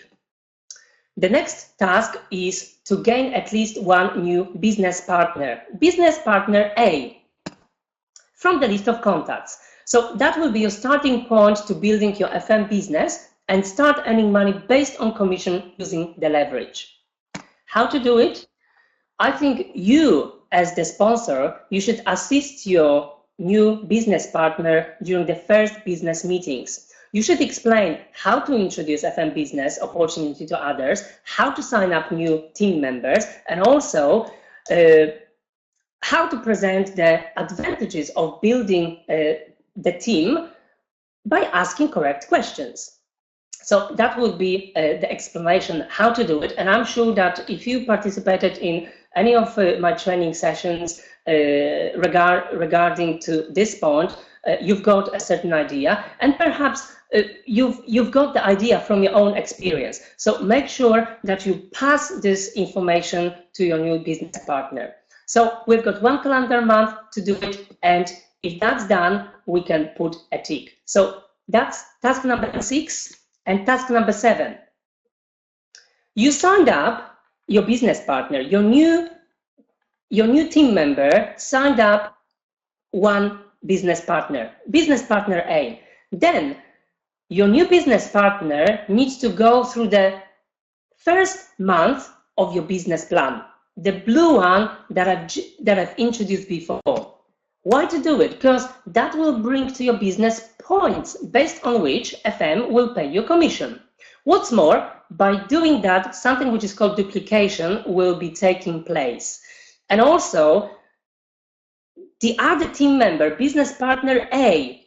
The next task is to gain at least one new business partner. Business partner A from the list of contacts. So that will be your starting point to building your FM business and start earning money based on commission using the leverage. How to do it? I think you, as the sponsor, you should assist your new business partner during the first business meetings. You should explain how to introduce FM business opportunity to others, how to sign up new team members, and also how to present the advantages of building the team by asking correct questions. So that would be the explanation how to do it. And I'm sure that if you participated in any of my training sessions regarding to this point, you've got a certain idea, and perhaps you've got the idea from your own experience. So make sure that you pass this information to your new business partner. So we've got 1 calendar month to do it, and if that's done, we can put a tick. So that's task number 6. And task number 7, you signed up your business partner, your new team member signed up one business partner A. Then your new business partner needs to go through the first month of your business plan, the blue one that I've introduced before. Why to do it? Because that will bring to your business points based on which FM will pay you commission. What's more, by doing that, something which is called duplication will be taking place. And also, the other team member, business partner A,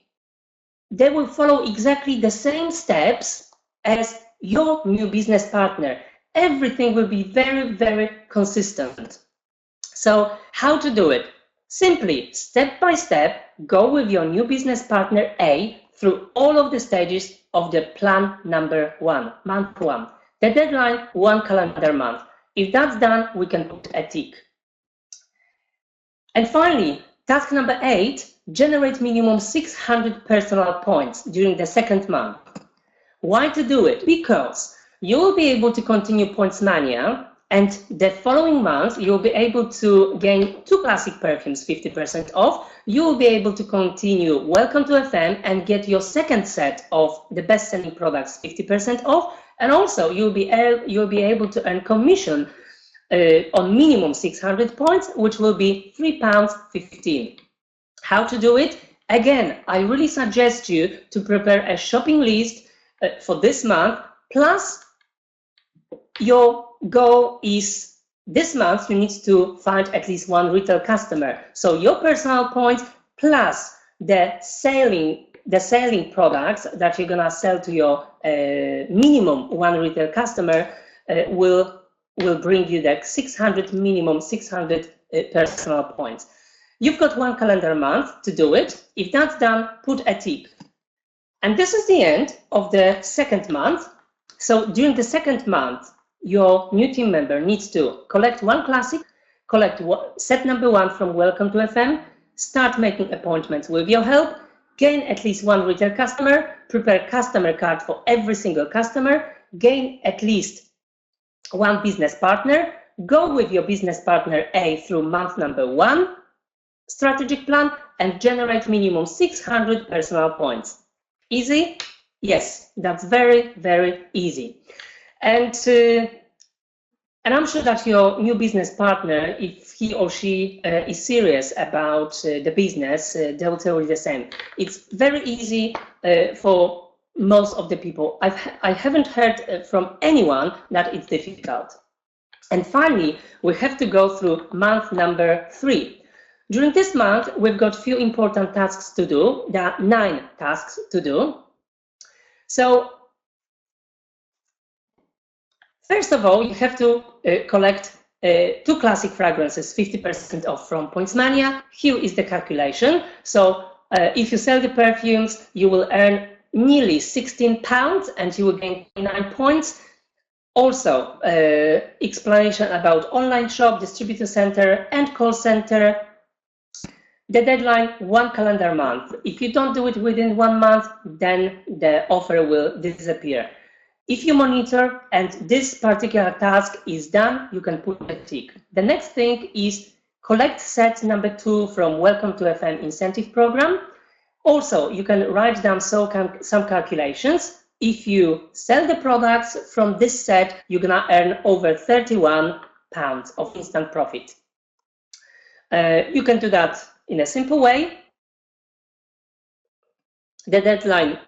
they will follow exactly the same steps as your new business partner. Everything will be very, very consistent. So how to do it? Simply, step by step, go with your new business partner A through all of the stages of the plan number 1, month 1. The deadline, 1 calendar month. If that's done, we can put a tick. And finally, task number 8, generate minimum 600 personal points during the second month. Why to do it? Because you will be able to continue Points Mania, and the following month, you'll be able to gain 2 classic perfumes 50% off. You will be able to continue Welcome to FM and get your second set of the best-selling products 50% off. And also, you'll be able to earn commission on minimum 600 points, which will be £3.15. How to do it? Again, I really suggest you to prepare a shopping list for this month, plus your goal is this month you need to find at least 1 retail customer. So your personal points plus the selling products that you're gonna sell to your minimum 1 retail customer will bring you that minimum 600 personal points. You've got 1 calendar month to do it. If that's done, put a tick. And this is the end of the second month. So during the second month, your new team member needs to collect 1 classic, collect set number 1 from Welcome to FM, start making appointments with your help, gain at least 1 retail customer, prepare customer card for every single customer, gain at least 1 business partner, go with your business partner A through month number 1 strategic plan, and generate minimum 600 personal points. Easy? Yes, that's very, very easy. And I'm sure that your new business partner, if he or she is serious about the business, they will tell you the same. It's very easy for most of the people. I haven't heard from anyone that it's difficult. And finally, we have to go through month number 3. During this month, we've got few important tasks to do. There are 9 tasks to do. So, first of all, you have to collect 2 classic fragrances, 50% off from Points Mania. Here is the calculation. So if you sell the perfumes, you will earn nearly £16 and you will gain 9 points. Also, explanation about online shop, distributor center, and call center. The deadline, 1 calendar month. If you don't do it within 1 month, then the offer will disappear. If you monitor and this particular task is done, you can put a tick. The next thing is collect set number 2 from Welcome to FM incentive program. Also, you can write down some calculations. If you sell the products from this set, you're gonna earn over £31 of instant profit. You can do that in a simple way. The deadline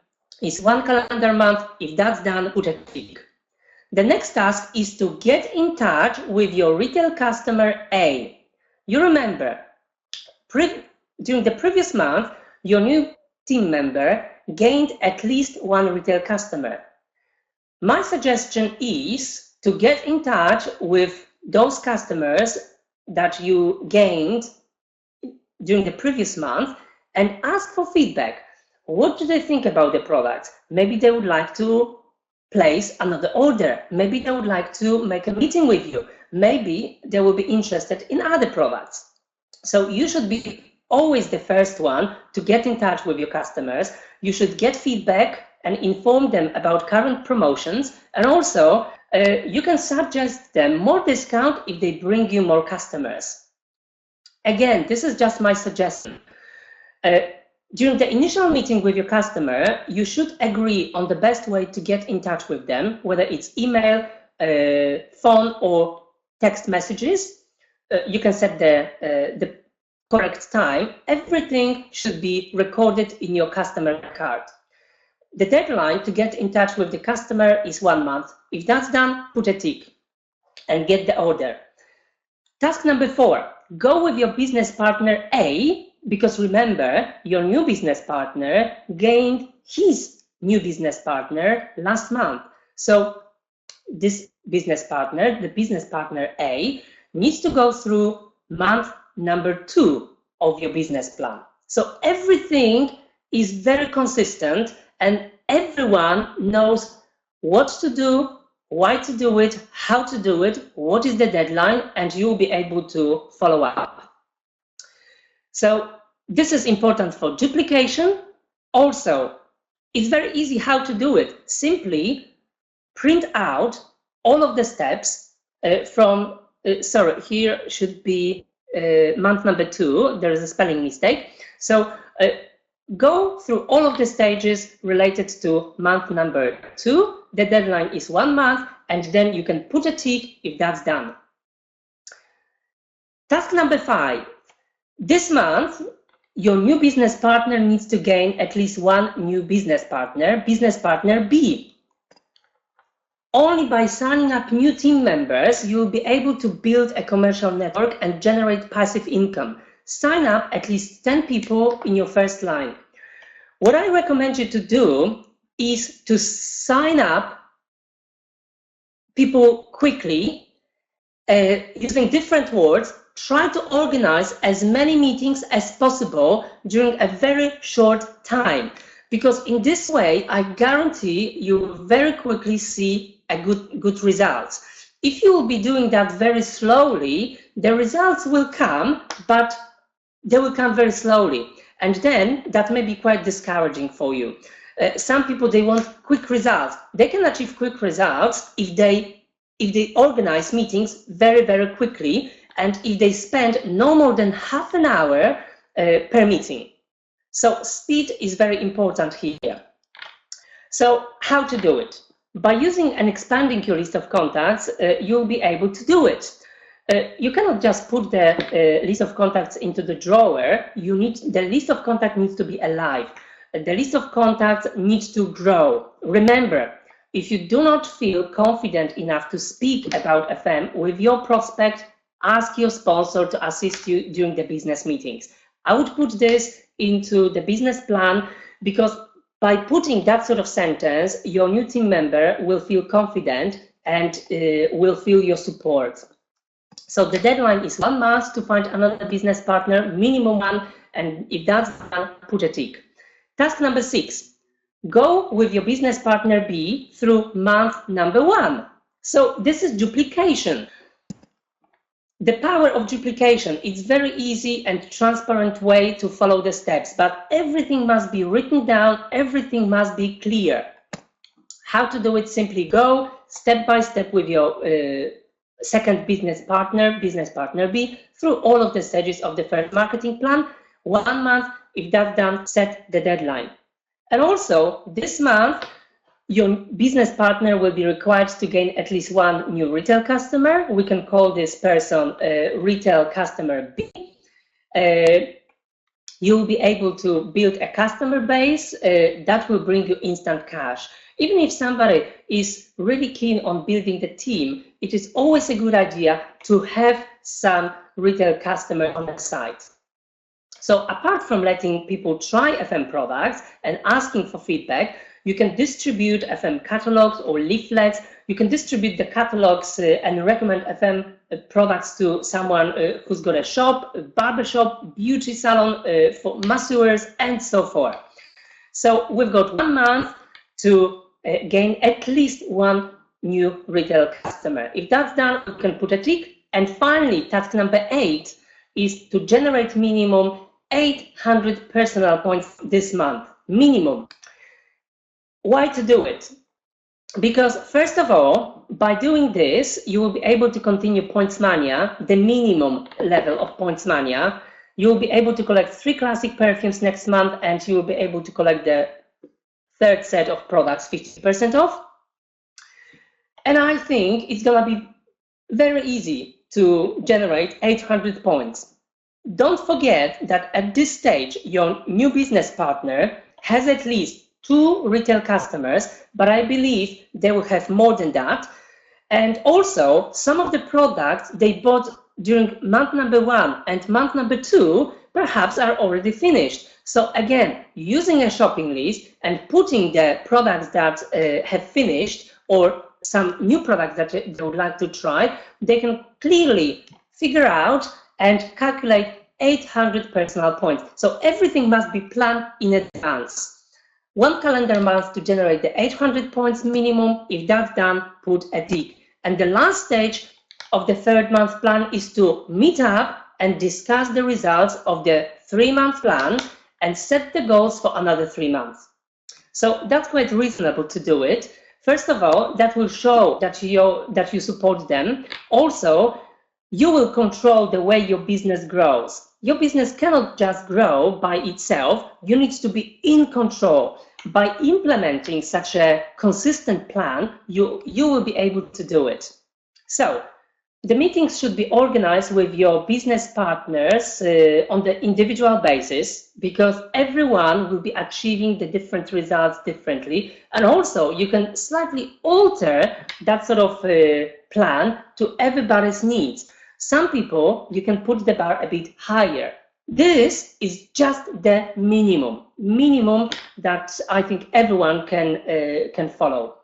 is 1 calendar month. If that's done, put a tick. The next task is to get in touch with your retail customer A. You remember, during the previous month, your new team member gained at least one retail customer. My suggestion is to get in touch with those customers that you gained during the previous month and ask for feedback. What do they think about the product? Maybe they would like to place another order. Maybe they would like to make a meeting with you. Maybe they will be interested in other products. So you should be always the first one to get in touch with your customers. You should get feedback and inform them about current promotions. And also, you can suggest them more discount if they bring you more customers. Again, this is just my suggestion. During the initial meeting with your customer, you should agree on the best way to get in touch with them, whether it's email, phone, or text messages. You can set the correct time. Everything should be recorded in your customer card. The deadline to get in touch with the customer is 1 month. If that's done, put a tick and get the order. Task number 4, go with your business partner A, because remember, your new business partner gained his new business partner last month. So this business partner, the business partner A, needs to go through month number 2 of your business plan. So everything is very consistent and everyone knows what to do, why to do it, how to do it, what is the deadline, and you'll be able to follow up. So this is important for duplication. Also, it's very easy how to do it. Simply print out all of the steps from, here should be month number 2. There is a spelling mistake. So go through all of the stages related to month number 2. The deadline is 1 month, and then you can put a tick if that's done. Task number 5. This month, your new business partner needs to gain at least one new business partner B. Only by signing up new team members, you will be able to build a commercial network and generate passive income. Sign up at least 10 people in your first line. What I recommend you to do is to sign up people quickly using different words. Try to organize as many meetings as possible during a very short time, because in this way, I guarantee you will very quickly see a good results. If you will be doing that very slowly, the results will come, but they will come very slowly. And then that may be quite discouraging for you. Some people, they want quick results. They can achieve quick results if they organize meetings very, very quickly, and if they spend no more than half an hour per meeting. So speed is very important here. So how to do it? By using and expanding your list of contacts, you'll be able to do it. You cannot just put the list of contacts into the drawer. The list of contacts needs to be alive. The list of contacts needs to grow. Remember, if you do not feel confident enough to speak about FM with your prospect, ask your sponsor to assist you during the business meetings. I would put this into the business plan, because by putting that sort of sentence, your new team member will feel confident and will feel your support. So the deadline is 1 month to find another business partner, minimum 1, and if that's done, put a tick. Task number 6, go with your business partner B through month number 1. So this is duplication. The power of duplication, it's very easy and transparent way to follow the steps, but everything must be written down, everything must be clear. How to do it? Simply go step by step with your second business partner B, through all of the stages of the first marketing plan. 1 month, If that's done, set the deadline. And also, this month, your business partner will be required to gain at least one new retail customer. We can call this person retail customer B. You'll be able to build a customer base that will bring you instant cash. Even if somebody is really keen on building the team, it is always a good idea to have some retail customer on the site. So apart from letting people try FM products and asking for feedback, you can distribute FM catalogs or leaflets. You can distribute the catalogs and recommend FM products to someone who's got a shop, a barber shop, beauty salon, for masseurs, and so forth. So we've got 1 month to gain at least one new retail customer. If that's done, you can put a tick. And finally, task number 8 is to generate minimum 800 personal points this month, minimum. Why to do it? Because first of all, by doing this, you will be able to continue Points Mania, the minimum level of Points Mania. You will be able to collect 3 classic perfumes next month, and you will be able to collect the 3rd set of products 50% off. And I think it's gonna be very easy to generate 800 points. Don't forget that at this stage, your new business partner has at least 2 retail customers, but I believe they will have more than that. And also, some of the products they bought during month number 1 and month number 2 perhaps are already finished. So again, using a shopping list and putting the products that have finished or some new products that they would like to try, they can clearly figure out and calculate 800 personal points. So everything must be planned in advance. 1 calendar month to generate the 800 points minimum. If that's done, put a tick. And the last stage of the 3rd month plan is to meet up and discuss the results of the 3-month plan and set the goals for another 3 months. So that's quite reasonable to do it. First of all, that will show that you support them. Also, you will control the way your business grows. Your business cannot just grow by itself. You need to be in control. By implementing such a consistent plan, you will be able to do it. So the meetings should be organized with your business partners on the individual basis, because everyone will be achieving the different results differently. And also you can slightly alter that sort of plan to everybody's needs. Some people, you can put the bar a bit higher. This is just the minimum that I think everyone can follow.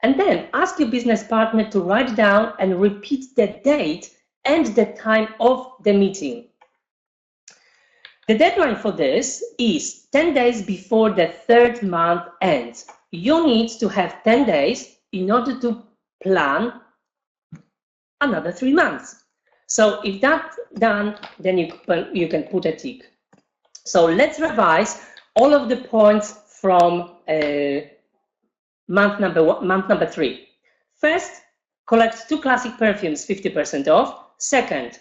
And then ask your business partner to write down and repeat the date and the time of the meeting. The deadline for this is 10 days before the 3rd month ends. You need to have 10 days in order to plan another 3 months. So if that's done, then you can put a tick. So let's revise all of the points from month number 3. First, collect 2 classic perfumes 50% off. Second,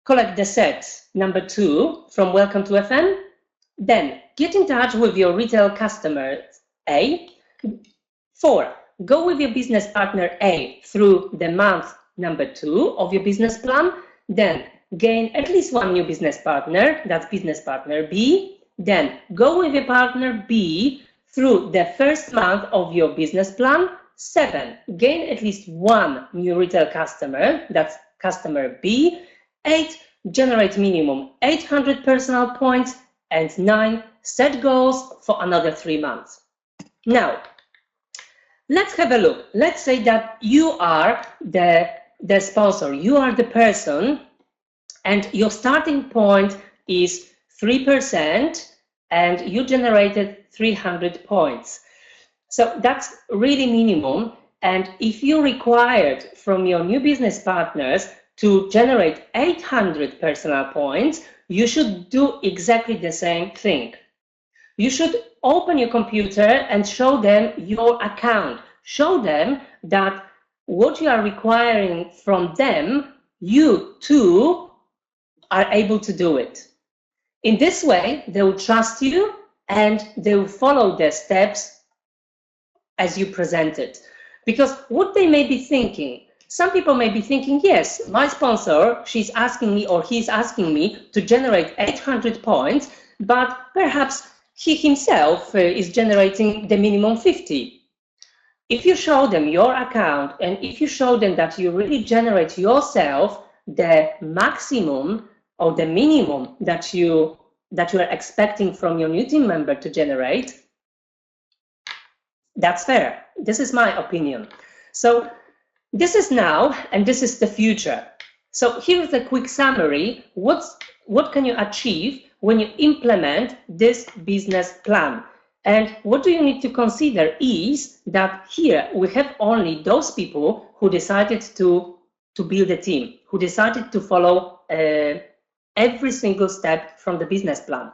collect the set number 2 from Welcome to FM. Then get in touch with your retail customer A. 4, go with your business partner A through the month number 2 of your business plan. Then gain at least 1 new business partner, that's business partner B. Then go with your partner B through the 1st month of your business plan. 7, gain at least 1 new retail customer, that's customer B. 8, generate minimum 800 personal points. And 9, set goals for another 3 months. Now, let's have a look. Let's say that you are the sponsor, you are the person, and your starting point is 3%, and you generated 300 points. So that's really minimum. And if you required from your new business partners to generate 800 personal points, you should do exactly the same thing. You should open your computer and show them your account. Show them that what you are requiring from them, you too are able to do it. In this way, they will trust you and they will follow the steps as you presented. Because what they may be thinking, some people may be thinking, yes, my sponsor, she's asking me or he's asking me to generate 800 points, but perhaps he himself is generating the minimum 50. If you show them your account and if you show them that you really generate yourself the maximum or the minimum that you are expecting from your new team member to generate, that's fair. This is my opinion. So this is now and this is the future. So here's a quick summary. What can you achieve when you implement this business plan? And what do you need to consider is that here we have only those people who decided to build a team, who decided to follow every single step from the business plan.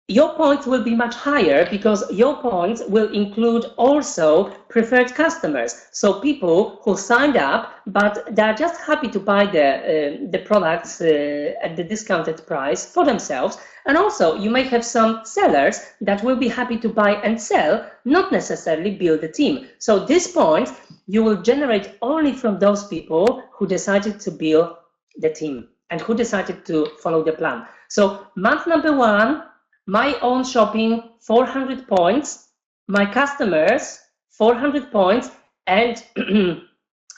Your points will be much higher because your points will include also preferred customers. So people who signed up, but they're just happy to buy the products at the discounted price for themselves. And also you may have some sellers that will be happy to buy and sell, not necessarily build a team. So these points you will generate only from those people who decided to build the team and who decided to follow the plan. So month number 1, my own shopping, 400 points, my customers, 400 points, and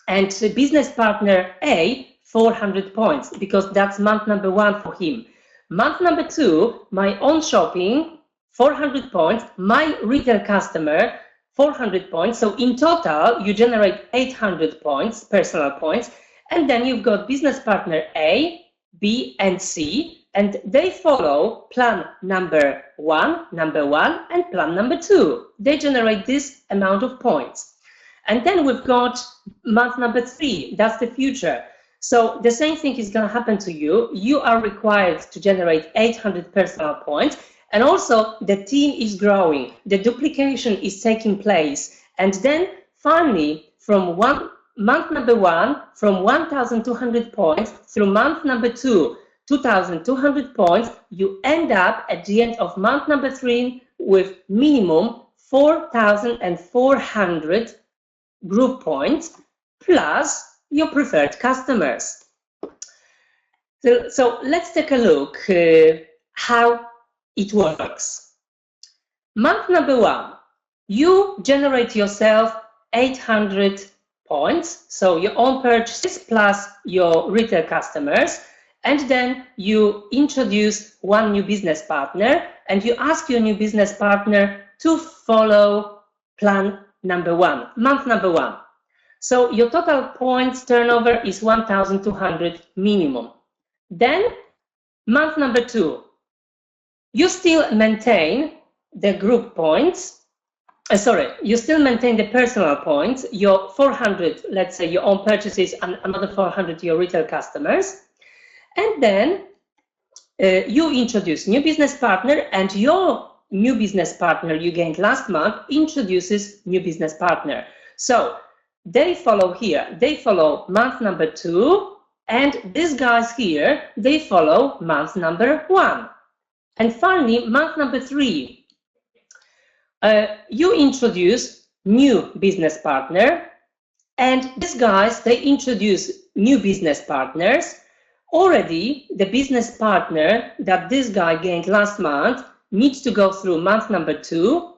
business partner A, 400 points, because that's month number 1 for him. Month number 2, my own shopping, 400 points, my retail customer, 400 points. So in total, you generate 800 points, personal points, and then you've got business partner A, B, and C, and they follow plan number one, and plan number 2. They generate this amount of points. And then we've got month number 3, that's the future. So the same thing is going to happen to you. You are required to generate 800 personal points, and also the team is growing, the duplication is taking place. And then finally, from month number 1, from 1,200 points through month number 2, 2,200 points, you end up at the end of month number 3 with minimum 4,400 group points plus your preferred customers. So let's take a look how it works. Month number 1, you generate yourself 800 points, so your own purchases plus your retail customers. And then you introduce one new business partner and you ask your new business partner to follow plan number 1, month number 1. So your total points turnover is 1,200 minimum. Then month number 2, you still maintain the group points. You still maintain the personal points, your 400, let's say your own purchases, and another 400 your retail customers. And then you introduce new business partner, and your new business partner you gained last month introduces new business partner. So they follow here, they follow month number 2, and these guys here, they follow month number 1. And finally, month number 3, you introduce new business partner, and these guys, they introduce new business partners. Already, the business partner that this guy gained last month needs to go through month number 2,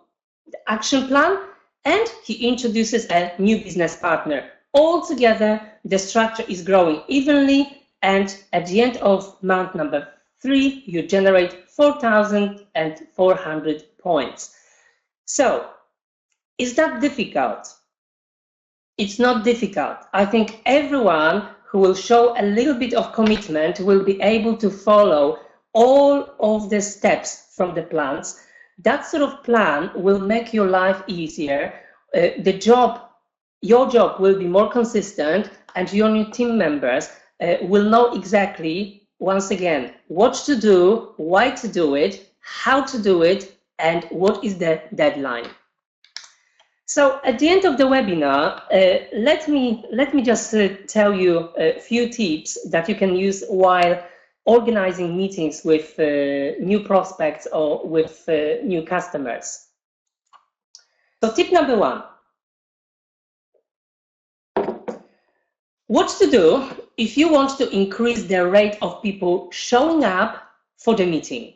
the action plan, and he introduces a new business partner. Altogether, the structure is growing evenly, and at the end of month number 3, you generate 4,400 points. So, is that difficult? It's not difficult. I think everyone who will show a little bit of commitment will be able to follow all of the steps from the plans. That sort of plan will make your life easier. Your job will be more consistent, and your new team members will know exactly, once again, what to do, why to do it, how to do it, and what is the deadline. So at the end of the webinar, let me just tell you a few tips that you can use while organizing meetings with new prospects or with new customers. So tip number 1. What to do if you want to increase the rate of people showing up for the meeting.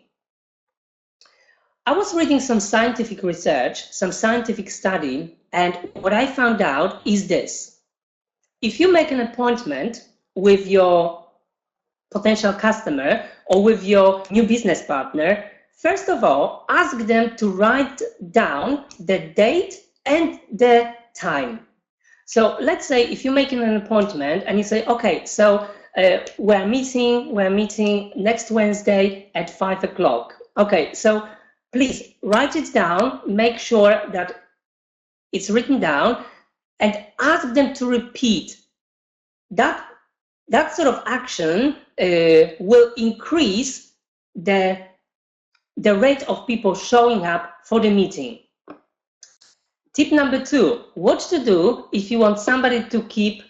I was reading some scientific research, some scientific study, and what I found out is this. If you make an appointment with your potential customer or with your new business partner, first of all, ask them to write down the date and the time. So let's say if you're making an appointment and you say, okay, so we're meeting next Wednesday at 5 o'clock. Okay, so please write it down, make sure that it's written down, and ask them to repeat. That sort of action will increase the rate of people showing up for the meeting. Tip number 2, what to do if you want somebody to keep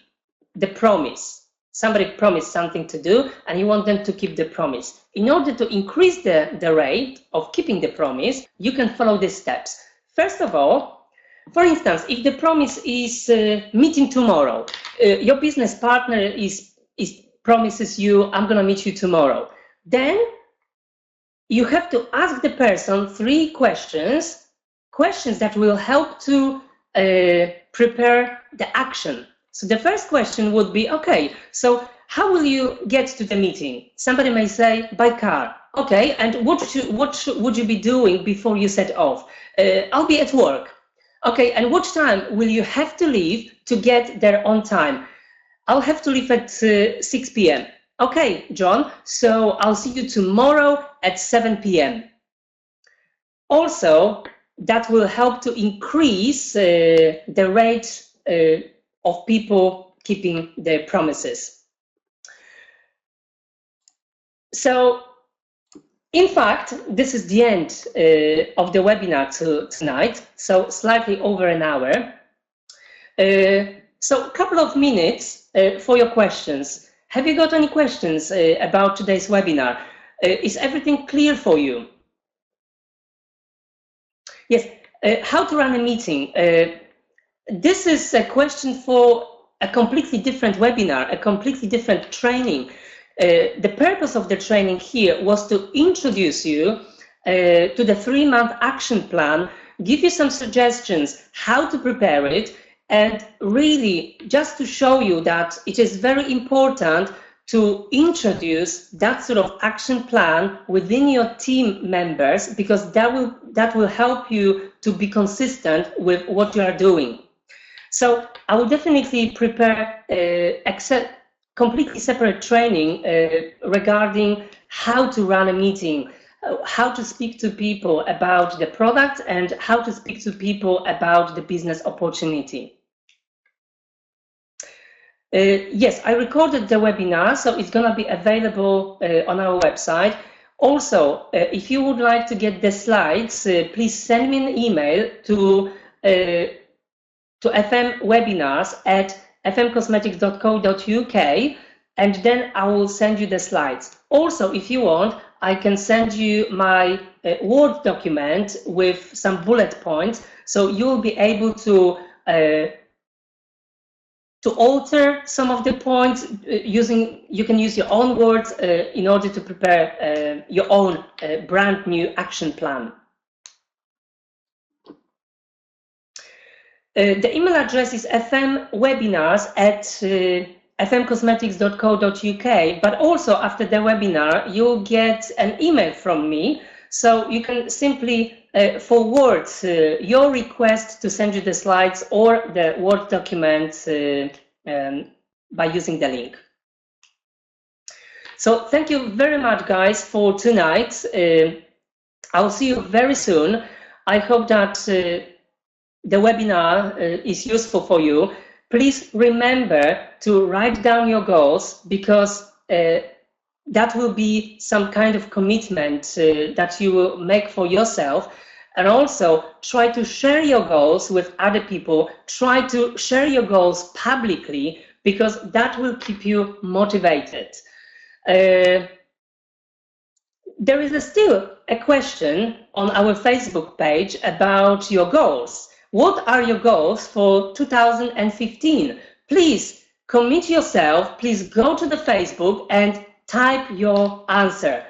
the promise. Somebody promised something to do and you want them to keep the promise. In order to increase the rate of keeping the promise, you can follow these steps. First of all, for instance, if the promise is meeting tomorrow, your business partner promises you, I'm going to meet you tomorrow. Then you have to ask the person 3 questions that will help to prepare the action. So the first question would be, okay, so how will you get to the meeting? Somebody may say, by car. Okay, and what would you be doing before you set off? I'll be at work. Okay, and what time will you have to leave to get there on time? I'll have to leave at 6 p.m. Okay, John, so I'll see you tomorrow at 7 p.m. Also, that will help to increase the rate of people keeping their promises. So, in fact, this is the end of the webinar tonight, so slightly over an hour. So a couple of minutes for your questions. Have you got any questions about today's webinar? Is everything clear for you? Yes, how to run a meeting. This is a question for a completely different webinar, a completely different training. The purpose of the training here was to introduce you to the 3-month action plan, give you some suggestions how to prepare it, and really just to show you that it is very important to introduce that sort of action plan within your team members, because that will help you to be consistent with what you are doing. So I will definitely prepare completely separate training regarding how to run a meeting, how to speak to people about the product, and how to speak to people about the business opportunity. Yes, I recorded the webinar, so it's going to be available on our website. Also, if you would like to get the slides, please send me an email to fmwebinars@fmcosmetics.co.uk, and then I will send you the slides. Also, if you want, I can send you my Word document with some bullet points, so you'll be able to alter some of the points you can use your own words in order to prepare your own brand new action plan. The email address is fmwebinars@fmcosmetics.co.uk, but also after the webinar you'll get an email from me, so you can simply forward your request to send you the slides or the Word document by using the link. So thank you very much, guys, for tonight. I'll see you very soon. I hope that the webinar is useful for you. Please remember to write down your goals, because that will be some kind of commitment that you will make for yourself. And also try to share your goals with other people. Try to share your goals publicly, because that will keep you motivated. there is still a question on our Facebook page about your goals. What are your goals for 2015? Please commit yourself. Please go to the Facebook and type your answer.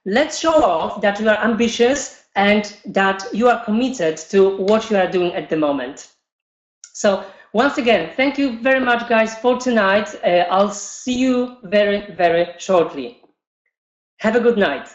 Let's show off that you are ambitious and that you are committed to what you are doing at the moment. So once again, thank you very much, guys, for tonight. I'll see you very, very shortly. Have a good night.